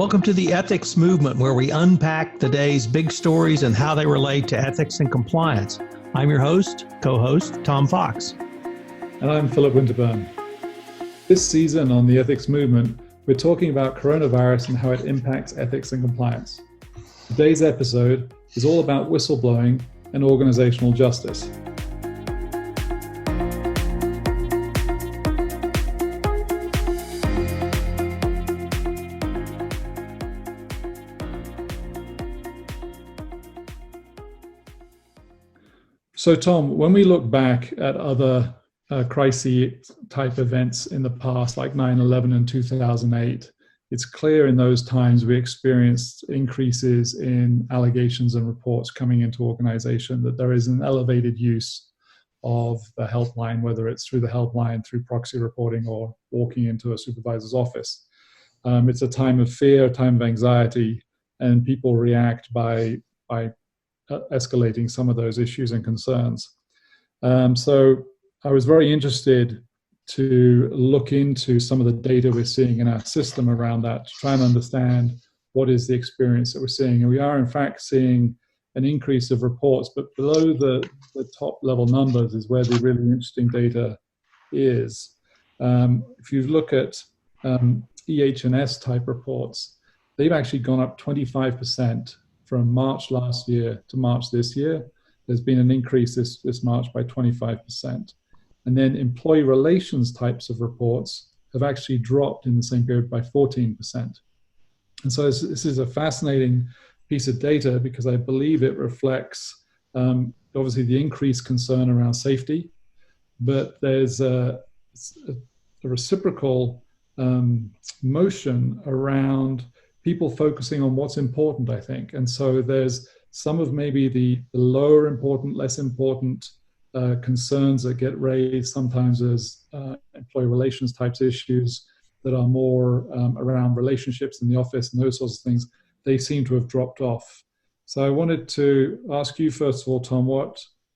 Welcome to the Ethics Movement, where we unpack the day's big stories and how they relate to ethics and compliance. I'm your host, co-host, Tom Fox. And I'm Philip Winterburn. This season on the Ethics Movement, we're talking about coronavirus and how it impacts ethics and compliance. Today's episode is all about whistleblowing and organizational justice. So Tom, when we look back at other crisis type events in the past, like 9/11 and 2008, it's clear in those times we experienced increases in allegations and reports coming into organization that there is an elevated use of the helpline, whether it's through the helpline, through proxy reporting, or walking into a supervisor's office. It's a time of fear, a time of anxiety, and people react by escalating some of those issues and concerns. So I was very interested to look into some of the data we're seeing in our system around that, to try and understand what is the experience that we're seeing. And we are in fact seeing an increase of reports, but below the top level numbers is where the really interesting data is. If you look at EH&S type reports, they've actually gone up 25% from March last year to March this year. There's been an increase this March by 25%. And then employee relations types of reports have actually dropped in the same period by 14%. And so this is a fascinating piece of data because I believe it reflects obviously the increased concern around safety, but there's a reciprocal motion around people focusing on what's important, I think. And so there's some of maybe the lower important, less important concerns that get raised sometimes as employee relations types issues that are more around relationships in the office and those sorts of things. They seem to have dropped off. So I wanted to ask you, first of all, Tom,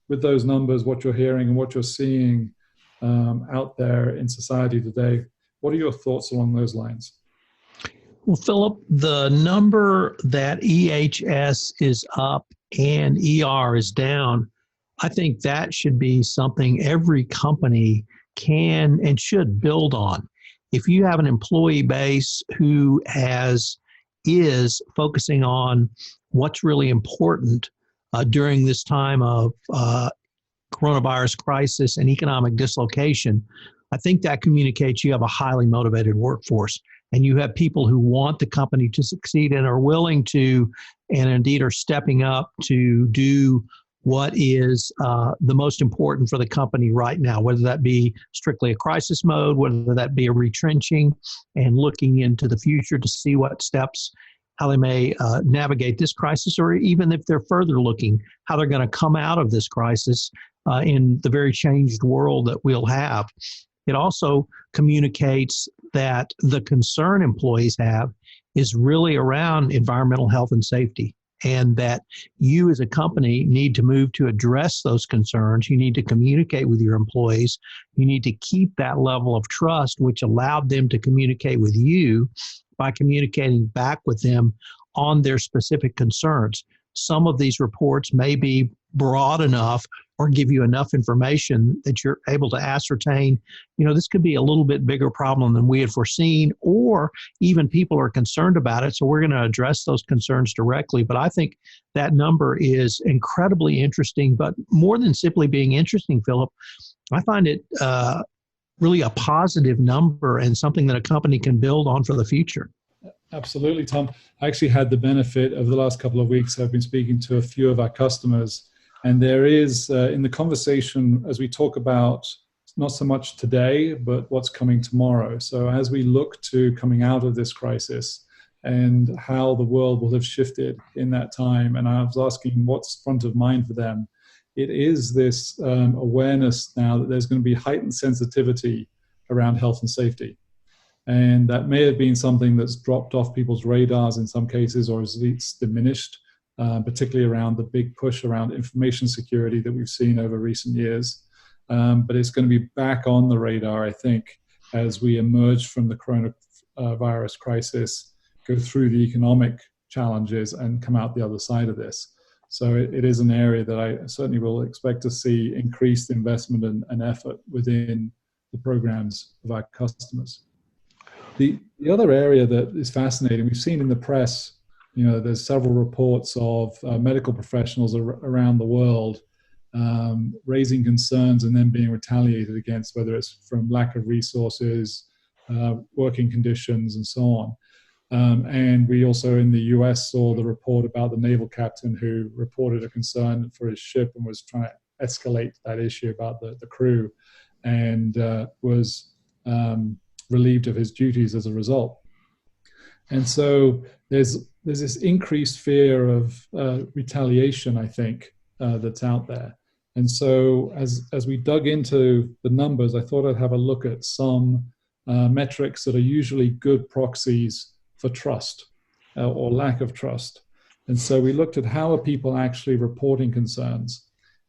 with those numbers, what you're hearing and what you're seeing out there in society today, what are your thoughts along those lines? Well, Philip, the number that EHS is up and ER is down, I think that should be something every company can and should build on. If you have an employee base who is focusing on what's really important during this time of coronavirus crisis and economic dislocation, I think that communicates you have a highly motivated workforce. And you have people who want the company to succeed and are willing to, and indeed are stepping up to do what is the most important for the company right now, whether that be strictly a crisis mode, whether that be a retrenching and looking into the future to see what steps, how they may navigate this crisis, or even if they're further looking, how they're going to come out of this crisis in the very changed world that we'll have. It also communicates that the concern employees have is really around environmental health and safety, and that you as a company need to move to address those concerns. You need to communicate with your employees. You need to keep that level of trust, which allowed them to communicate with you by communicating back with them on their specific concerns. Some of these reports may be broad enough or give you enough information that you're able to ascertain, this could be a little bit bigger problem than we had foreseen, or even people are concerned about it. So we're going to address those concerns directly. But I think that number is incredibly interesting, but more than simply being interesting, Philip, I find it really a positive number and something that a company can build on for the future. Absolutely, Tom. I actually had the benefit of the last couple of weeks. I've been speaking to a few of our customers, and there is in the conversation as we talk about not so much today, but what's coming tomorrow. So as we look to coming out of this crisis and how the world will have shifted in that time, and I was asking what's front of mind for them, it is this awareness now that there's going to be heightened sensitivity around health and safety. And that may have been something that's dropped off people's radars in some cases, or at least diminished, particularly around the big push around information security that we've seen over recent years. But it's going to be back on the radar, I think, as we emerge from the coronavirus crisis go through the economic challenges and come out the other side of this. So it is an area that I certainly will expect to see increased investment and effort within the programs of our customers. The other area that is fascinating, we've seen in the press, there's several reports of medical professionals around the world raising concerns and then being retaliated against, whether it's from lack of resources, working conditions, and so on. And we also in the US saw the report about the naval captain who reported a concern for his ship and was trying to escalate that issue about the crew, and was relieved of his duties as a result. And so there's this increased fear of retaliation, I think, that's out there. And so as we dug into the numbers, I thought I'd have a look at some metrics that are usually good proxies for trust or lack of trust. And so we looked at how are people actually reporting concerns,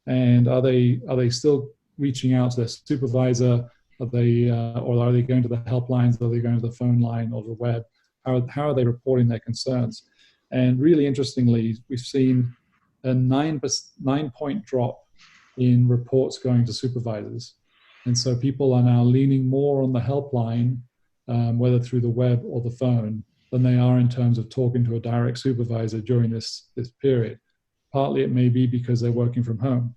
and are they still reaching out to their supervisor? Are they or are they going to the helplines? Are they going to the phone line or the web? How are they reporting their concerns? And really interestingly, we've seen a 9-point drop in reports going to supervisors. And so people are now leaning more on the helpline, whether through the web or the phone, than they are in terms of talking to a direct supervisor during this period. Partly it may be because they're working from home.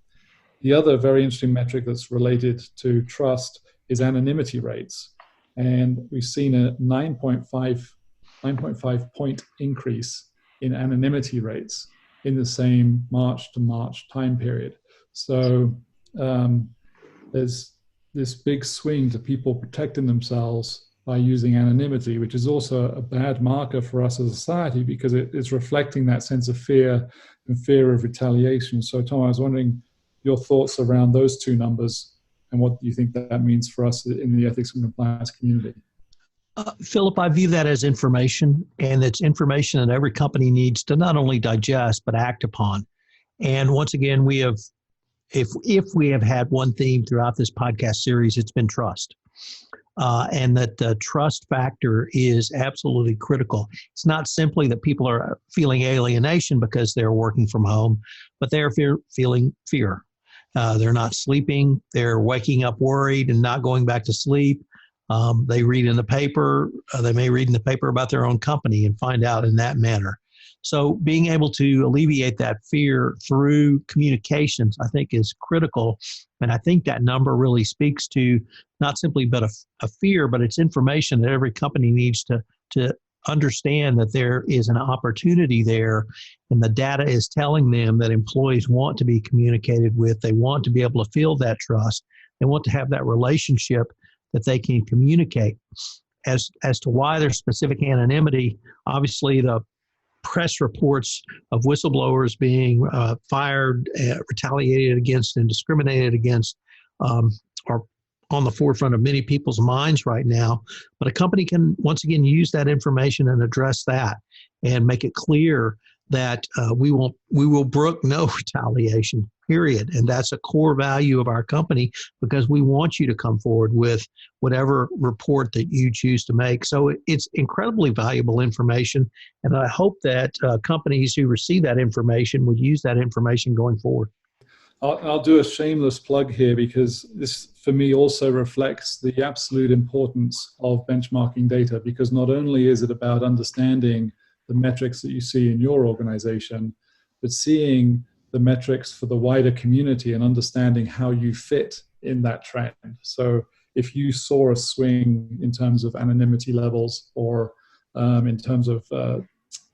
The other very interesting metric that's related to trust is anonymity rates. And we've seen a 9.5 point increase in anonymity rates in the same March to March time period. So there's this big swing to people protecting themselves by using anonymity, which is also a bad marker for us as a society because it's reflecting that sense of fear and fear of retaliation. So Tom, I was wondering your thoughts around those two numbers and what you think that means for us in the ethics and compliance community. Philip, I view that as information, and it's information that every company needs to not only digest, but act upon. And once again, if we have had one theme throughout this podcast series, it's been trust. And that the trust factor is absolutely critical. It's not simply that people are feeling alienation because they're working from home, but they're feeling fear. They're not sleeping. They're waking up worried and not going back to sleep. They read in the paper. They may read in the paper about their own company and find out in that manner. So being able to alleviate that fear through communications, I think, is critical. And I think that number really speaks to not simply but a fear, but it's information that every company needs to understand that there is an opportunity there. And the data is telling them that employees want to be communicated with. They want to be able to feel that trust. They want to have that relationship that they can communicate. As to why there's specific anonymity, obviously the press reports of whistleblowers being fired, retaliated against, and discriminated against are on the forefront of many people's minds right now. But a company can, once again, use that information and address that and make it clear that we will brook no retaliation, period. And that's a core value of our company because we want you to come forward with whatever report that you choose to make. So it's incredibly valuable information. And I hope that companies who receive that information would use that information going forward. I'll do a shameless plug here because this, for me, also reflects the absolute importance of benchmarking data, because not only is it about understanding the metrics that you see in your organization, but seeing the metrics for the wider community and understanding how you fit in that trend. So if you saw a swing in terms of anonymity levels or in terms of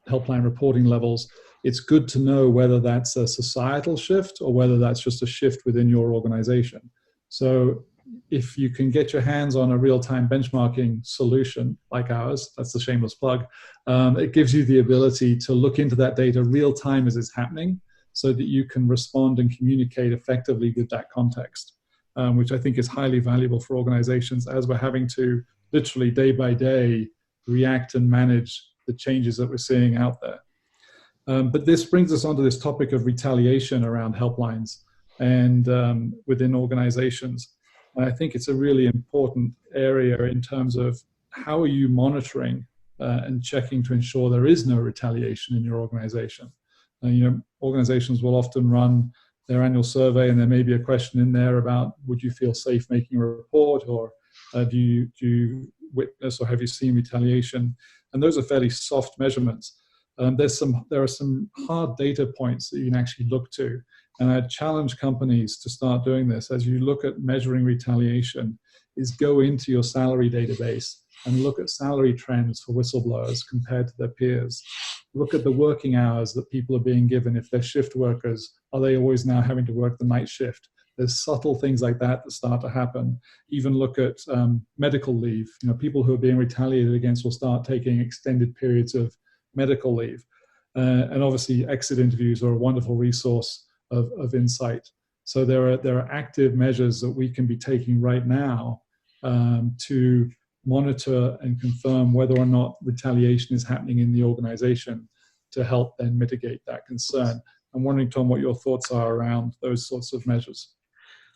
helpline reporting levels, it's good to know whether that's a societal shift or whether that's just a shift within your organization. So if you can get your hands on a real-time benchmarking solution like ours, that's the shameless plug, it gives you the ability to look into that data real time as it's happening so that you can respond and communicate effectively with that context, which I think is highly valuable for organizations as we're having to literally day by day react and manage the changes that we're seeing out there. But this brings us onto this topic of retaliation around helplines and within organizations. And I think it's a really important area in terms of how are you monitoring and checking to ensure there is no retaliation in your organization. Organizations will often run their annual survey, and there may be a question in there about, would you feel safe making a report, or do you witness or have you seen retaliation? And those are fairly soft measurements. There are some hard data points that you can actually look to, and I challenge companies to start doing this. As you look at measuring retaliation, is go into your salary database and look at salary trends for whistleblowers compared to their peers. Look at the working hours that people are being given. If they're shift workers, are they always now having to work the night shift? There's subtle things like that that start to happen. Even look at medical leave. People who are being retaliated against will start taking extended periods of medical leave. And obviously exit interviews are a wonderful resource of insight. So there are active measures that we can be taking right now to monitor and confirm whether or not retaliation is happening in the organization to help then mitigate that concern. I'm wondering, Tom, what your thoughts are around those sorts of measures.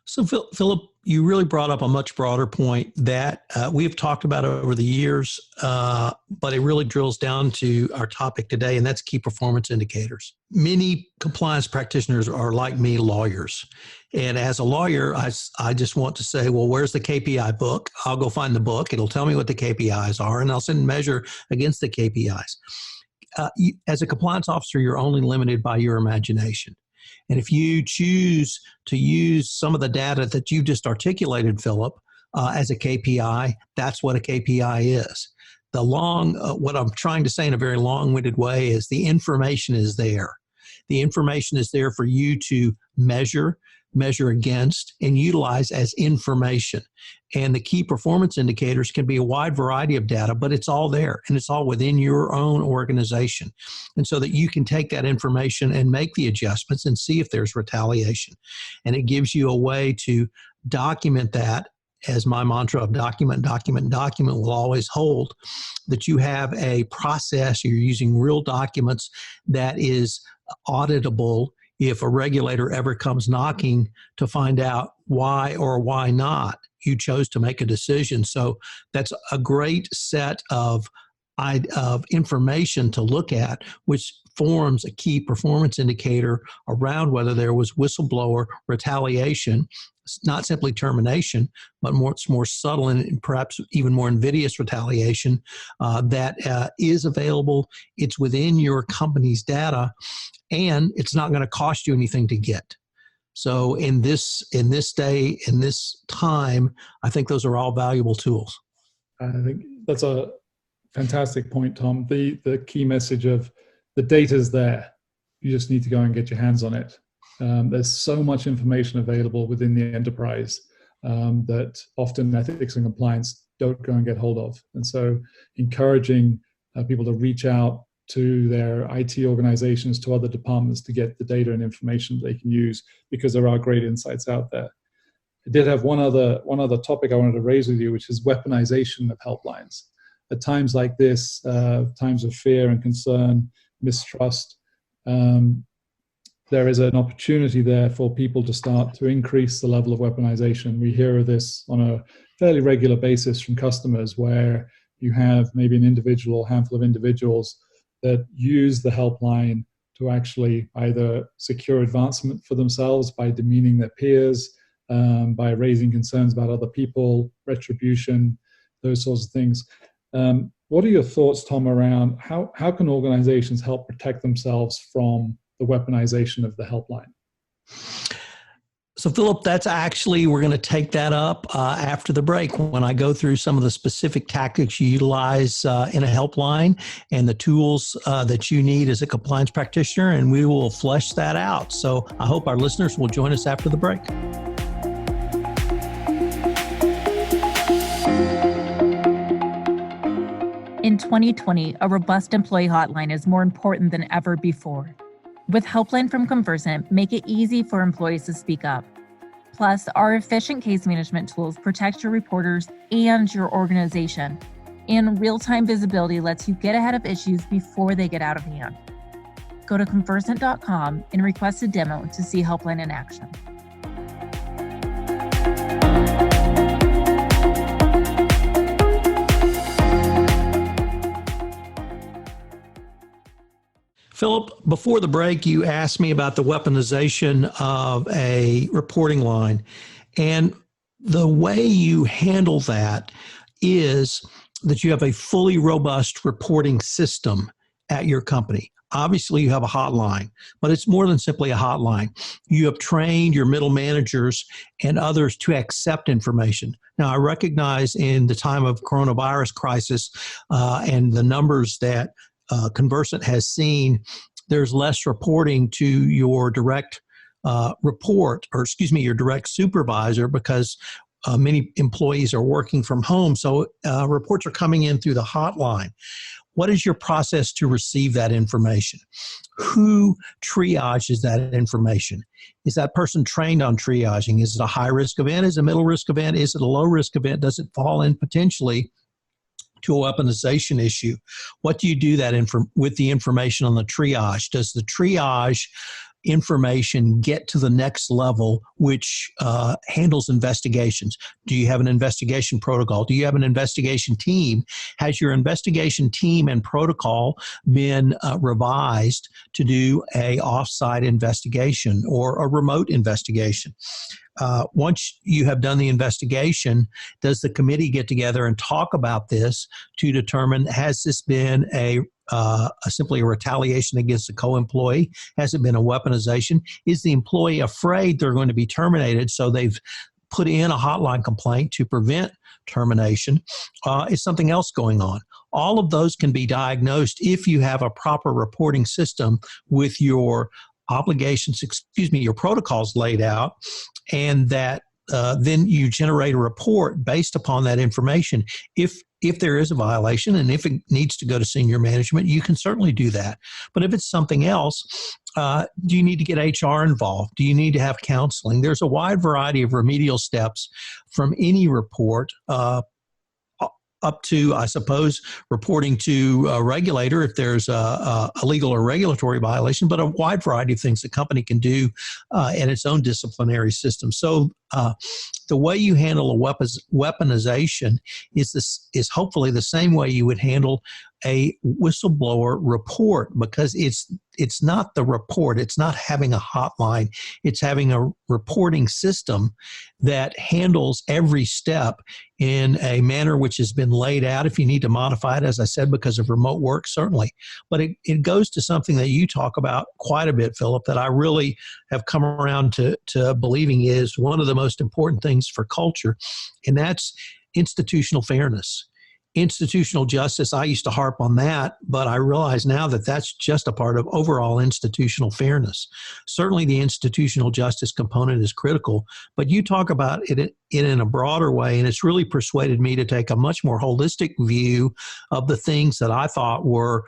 So, Philip, you really brought up a much broader point that we've talked about over the years, but it really drills down to our topic today, and that's key performance indicators. Many compliance practitioners are, like me, lawyers. And as a lawyer, I just want to say, well, where's the KPI book? I'll go find the book. It'll tell me what the KPIs are, and I'll send and measure against the KPIs. As a compliance officer, you're only limited by your imagination. And if you choose to use some of the data that you just articulated, Philip, as a KPI, that's what a KPI is. What I'm trying to say in a very long-winded way is the information is there. The information is there for you to measure against, and utilize as information. And the key performance indicators can be a wide variety of data, but it's all there, and it's all within your own organization. And so that you can take that information and make the adjustments and see if there's retaliation. And it gives you a way to document that, as my mantra of document will always hold, that you have a process, you're using real documents that is auditable if a regulator ever comes knocking to find out why or why not you chose to make a decision. So that's a great set of information to look at, which forms a key performance indicator around whether there was whistleblower retaliation. It's not simply termination, but it's more subtle and perhaps even more invidious retaliation that is available. It's within your company's data, and it's not going to cost you anything to get. So in this day, in this time, I think those are all valuable tools. I think that's a fantastic point, Tom. The key message of the data's there. You just need to go and get your hands on it. There's so much information available within the enterprise that often ethics and compliance don't go and get hold of. And so encouraging people to reach out to their IT organizations, to other departments to get the data and information they can use, because there are great insights out there. I did have one other topic I wanted to raise with you, which is weaponization of helplines. At times like this, times of fear and concern, mistrust, there is an opportunity there for people to start to increase the level of weaponization. We hear of this on a fairly regular basis from customers, where you have maybe a handful of individuals that use the helpline to actually either secure advancement for themselves by demeaning their peers, by raising concerns about other people, retribution, those sorts of things. What are your thoughts, Tom, around how can organizations help protect themselves from the weaponization of the helpline? So, Philip, that's actually, we're going to take that up after the break when I go through some of the specific tactics you utilize in a helpline and the tools that you need as a compliance practitioner, and we will flesh that out. So I hope our listeners will join us after the break. In 2020, a robust employee hotline is more important than ever before. With Helpline from Convercent, make it easy for employees to speak up. Plus, our efficient case management tools protect your reporters and your organization. And real-time visibility lets you get ahead of issues before they get out of hand. Go to Convercent.com and request a demo to see Helpline in action. Philip, before the break, you asked me about the weaponization of a reporting line. And the way you handle that is that you have a fully robust reporting system at your company. Obviously, you have a hotline, but it's more than simply a hotline. You have trained your middle managers and others to accept information. Now, I recognize in the time of coronavirus crisis and the numbers that Convercent has seen, there's less reporting to your direct your direct supervisor, because many employees are working from home. So reports are coming in through the hotline. What is your process to receive that information? Who triages that information? Is that person trained on triaging? Is it a high-risk event? Is it a middle-risk event? Is it a low-risk event? Does it fall in potentially to a weaponization issue? What do you do with the information on the triage? Does the triage information get to the next level, which handles investigations? Do you have an investigation protocol? Do you have an investigation team? Has your investigation team and protocol been revised to do a off-site investigation or a remote investigation? Once you have done the investigation, does the committee get together and talk about this to determine, has this been simply a retaliation against a co-employee? Has it been a weaponization? Is the employee afraid they're going to be terminated, so they've put in a hotline complaint to prevent termination? Is something else going on? All of those can be diagnosed if you have a proper reporting system with your your protocols laid out, and that then you generate a report based upon that information. If there is a violation and if it needs to go to senior management, you can certainly do that. But if it's something else, do you need to get HR involved? Do you need to have counseling? There's a wide variety of remedial steps from any report up to, I suppose, reporting to a regulator if there's a legal or regulatory violation, but a wide variety of things the company can do in its own disciplinary system. So the way you handle a weaponization is hopefully the same way you would handle a whistleblower report, because it's not the report, it's not having a hotline, it's having a reporting system that handles every step in a manner which has been laid out. If you need to modify it, as I said, because of remote work, certainly. But it goes to something that you talk about quite a bit, Philip, that I really have come around to believing is one of the most important things for culture, and that's institutional fairness. Institutional justice, I used to harp on that, but I realize now that that's just a part of overall institutional fairness. Certainly the institutional justice component is critical, but you talk about it in a broader way, and it's really persuaded me to take a much more holistic view of the things that I thought were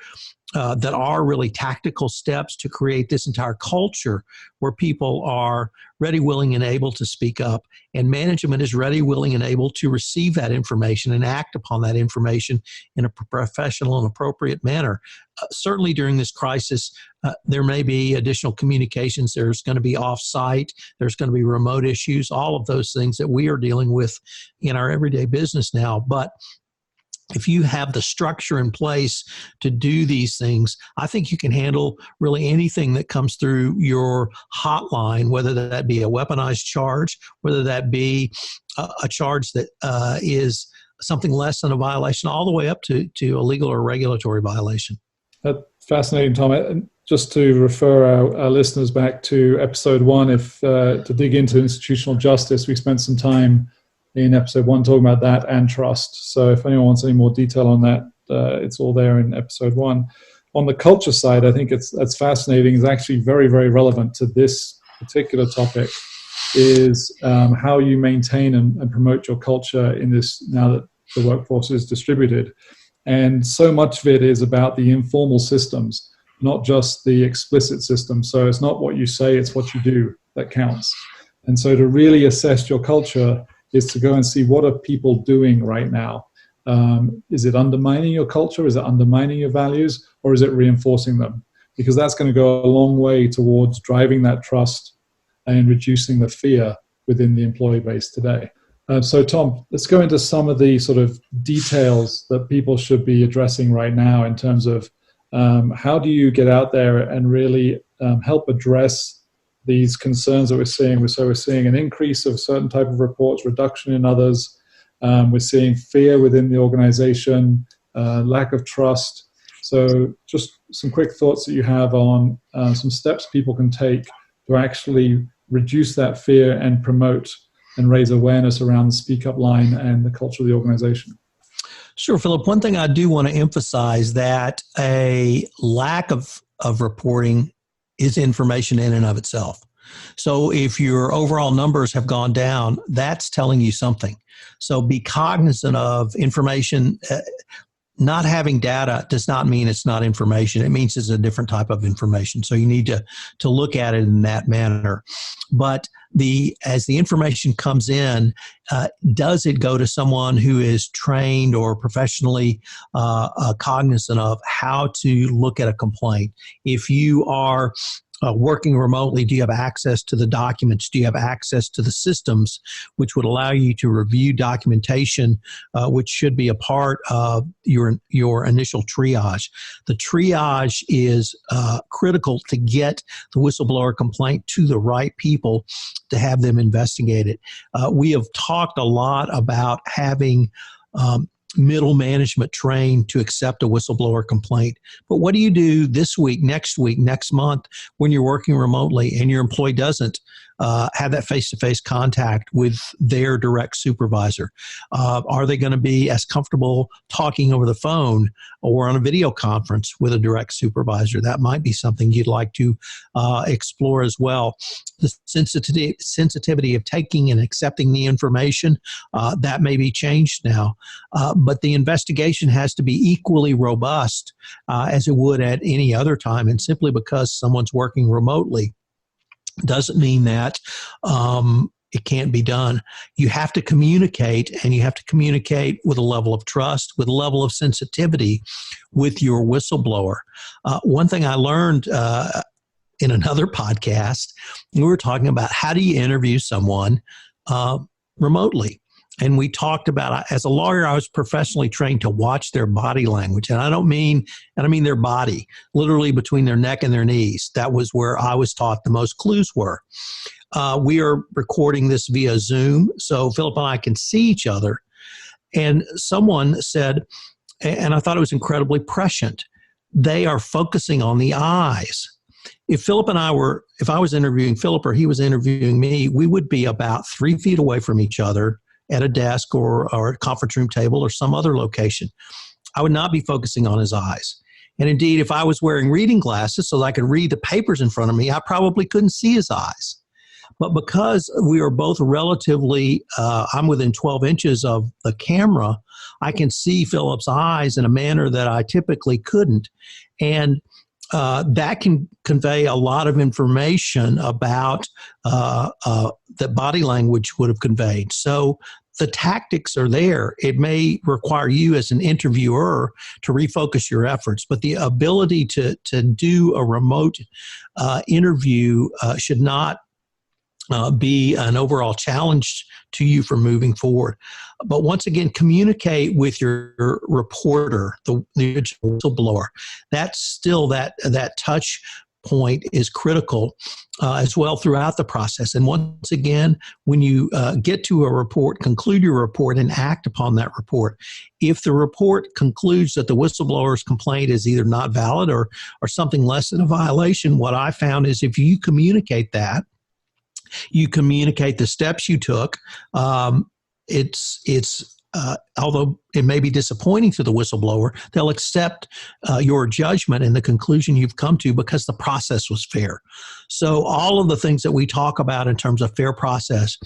that are really tactical steps to create this entire culture where people are ready, willing, and able to speak up, and management is ready, willing, and able to receive that information and act upon that information in a professional and appropriate manner. Certainly during this crisis, there may be additional communications. There's going to be off-site. There's going to be remote issues, all of those things that we are dealing with in our everyday business now. But if you have the structure in place to do these things, I think you can handle really anything that comes through your hotline, whether that be a weaponized charge, whether that be a charge that is something less than a violation, all the way up to a legal or regulatory violation. That's fascinating, Tom. Just to refer our listeners back to episode 1, to dig into institutional justice, we spent some time in episode 1 talking about that and trust. So if anyone wants any more detail on that, it's all there in episode 1. On the culture side, I think that's fascinating. It's actually very, very relevant to this particular topic, is how you maintain and promote your culture in this, now that the workforce is distributed. And so much of it is about the informal systems, not just the explicit systems. So it's not what you say, it's what you do that counts. And so to really assess your culture is to go and see, what are people doing right now? Is it undermining your culture? Is it undermining your values? Or is it reinforcing them? Because that's going to go a long way towards driving that trust and reducing the fear within the employee base today. So Tom, let's go into some of the sort of details that people should be addressing right now in terms of How do you get out there and really help address these concerns that we're seeing? So we're seeing an increase of certain type of reports, reduction in others. We're seeing fear within the organization, lack of trust. So just some quick thoughts that you have on some steps people can take to actually reduce that fear and promote and raise awareness around the Speak Up line and the culture of the organization. Sure, Philip. One thing I do want to emphasize that a lack of reporting is information in and of itself. So if your overall numbers have gone down, that's telling you something. So be cognizant of information. Not having data does not mean it's not information. It means it's a different type of information. So you need to look at it in that manner. But as the information comes in, does it go to someone who is trained or professionally cognizant of how to look at a complaint? If you are working remotely, do you have access to the documents? Do you have access to the systems which would allow you to review documentation, which should be a part of your initial triage? The triage is critical to get the whistleblower complaint to the right people to have them investigated. We have talked a lot about having middle management trained to accept a whistleblower complaint. But what do you do this week, next month, when you're working remotely and your employee doesn't have that face-to-face contact with their direct supervisor? Are they going to be as comfortable talking over the phone or on a video conference with a direct supervisor? That might be something you'd like to explore as well. The sensitivity of taking and accepting the information, that may be changed now. But the investigation has to be equally robust as it would at any other time. And simply because someone's working remotely doesn't mean that it can't be done. You have to communicate, and you have to communicate with a level of trust, with a level of sensitivity with your whistleblower. One thing I learned in another podcast, we were talking about how do you interview someone remotely. And we talked about, as a lawyer, I was professionally trained to watch their body language. And I mean their body, literally between their neck and their knees. That was where I was taught the most clues were. We are recording this via Zoom, so Philip and I can see each other. And someone said, and I thought it was incredibly prescient, they are focusing on the eyes. If I was interviewing Philip or he was interviewing me, we would be about 3 feet away from each other at a desk or a conference room table or some other location. I would not be focusing on his eyes. And indeed, if I was wearing reading glasses so that I could read the papers in front of me, I probably couldn't see his eyes. But because we are both relatively, I'm within 12 inches of the camera, I can see Philip's eyes in a manner that I typically couldn't. And that can convey a lot of information about that body language would have conveyed. So the tactics are there. It may require you as an interviewer to refocus your efforts, but the ability to do a remote interview should not be an overall challenge to you for moving forward. But once again, communicate with your reporter, the whistleblower. That's still that touch point is critical as well throughout the process. And once again, when you get to a report, conclude your report and act upon that report. If the report concludes that the whistleblower's complaint is either not valid or something less than a violation, what I found is if you communicate that, you communicate the steps you took. Although it may be disappointing to the whistleblower, they'll accept your judgment and the conclusion you've come to because the process was fair. So all of the things that we talk about in terms of fair process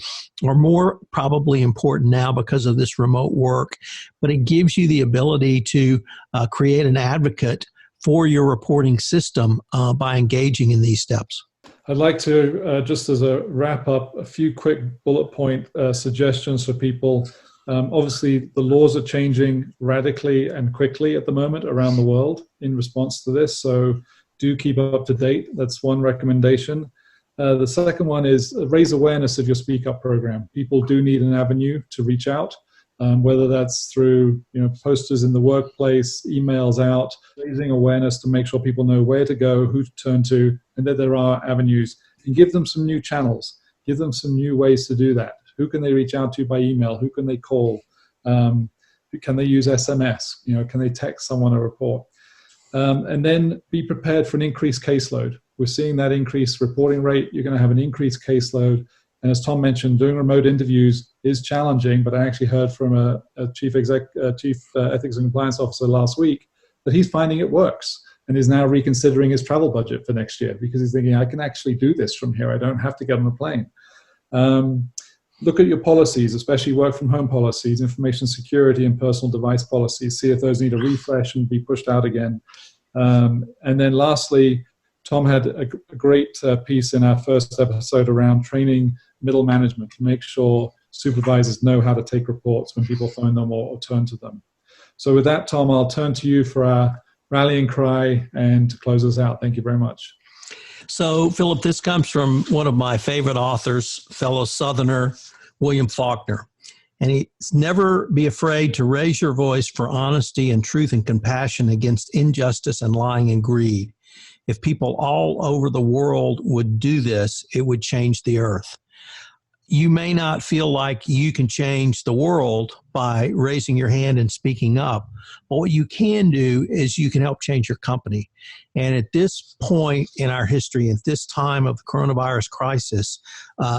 are more probably important now because of this remote work, but it gives you the ability to create an advocate for your reporting system by engaging in these steps. I'd like to, just as a wrap up, a few quick bullet point suggestions for people. Obviously, the laws are changing radically and quickly at the moment around the world in response to this, so do keep up to date. That's one recommendation. The second one is raise awareness of your Speak Up program. People do need an avenue to reach out. whether that's through posters in the workplace, emails out, raising awareness to make sure people know where to go, who to turn to, and that there are avenues, and give them some new channels, give them some new ways to do that. Who can they reach out to by email? Who can they call? Can they use SMS? Can they text someone a report? And then be prepared for an increased caseload. We're seeing that increased reporting rate. You're going to have an increased caseload. And as Tom mentioned, doing remote interviews is challenging, but I actually heard from a chief ethics and compliance officer last week that he's finding it works and is now reconsidering his travel budget for next year because he's thinking, I can actually do this from here. I don't have to get on a plane. Look at your policies, especially work from home policies, information security and personal device policies. See if those need a refresh and be pushed out again. And then lastly, Tom had a great piece in our first episode around training middle management to make sure supervisors know how to take reports when people phone them or turn to them. So with that, Tom, I'll turn to you for our rallying cry and to close us out. Thank you very much. So, Philip, this comes from one of my favorite authors, fellow Southerner, William Faulkner. And he's never be afraid to raise your voice for honesty and truth and compassion against injustice and lying and greed. If people all over the world would do this, it would change the earth. You may not feel like you can change the world by raising your hand and speaking up, but what you can do is you can help change your company. And at this point in our history, at this time of the coronavirus crisis,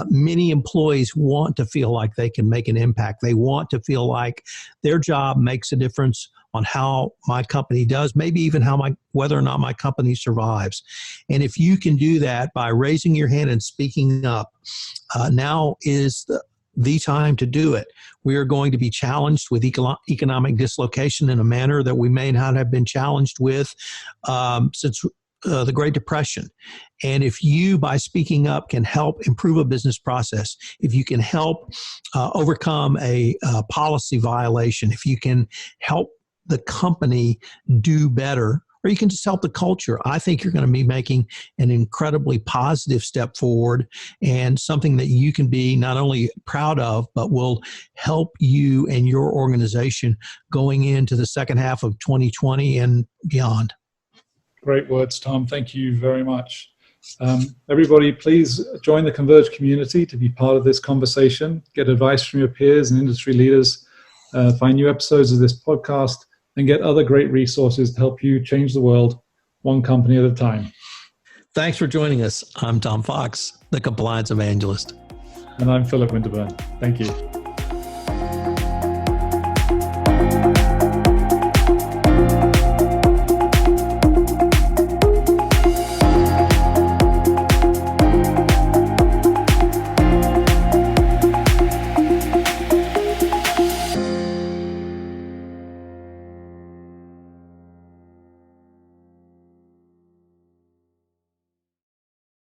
many employees want to feel like they can make an impact. They want to feel like their job makes a difference on how my company does, maybe even whether or not my company survives. And if you can do that by raising your hand and speaking up, now is the time to do it. We are going to be challenged with economic dislocation in a manner that we may not have been challenged with since the Great Depression. And if you, by speaking up, can help improve a business process, if you can help overcome a policy violation, if you can help the company do better, or you can just help the culture, I think you're going to be making an incredibly positive step forward and something that you can be not only proud of, but will help you and your organization going into the second half of 2020 and beyond. Great words, Tom. Thank you very much. Everybody, please join the Converge community to be part of this conversation. Get advice from your peers and industry leaders. Find new episodes of this podcast and get other great resources to help you change the world one company at a time. Thanks for joining us. I'm Tom Fox, the Compliance Evangelist. And I'm Philip Winterburn. Thank you.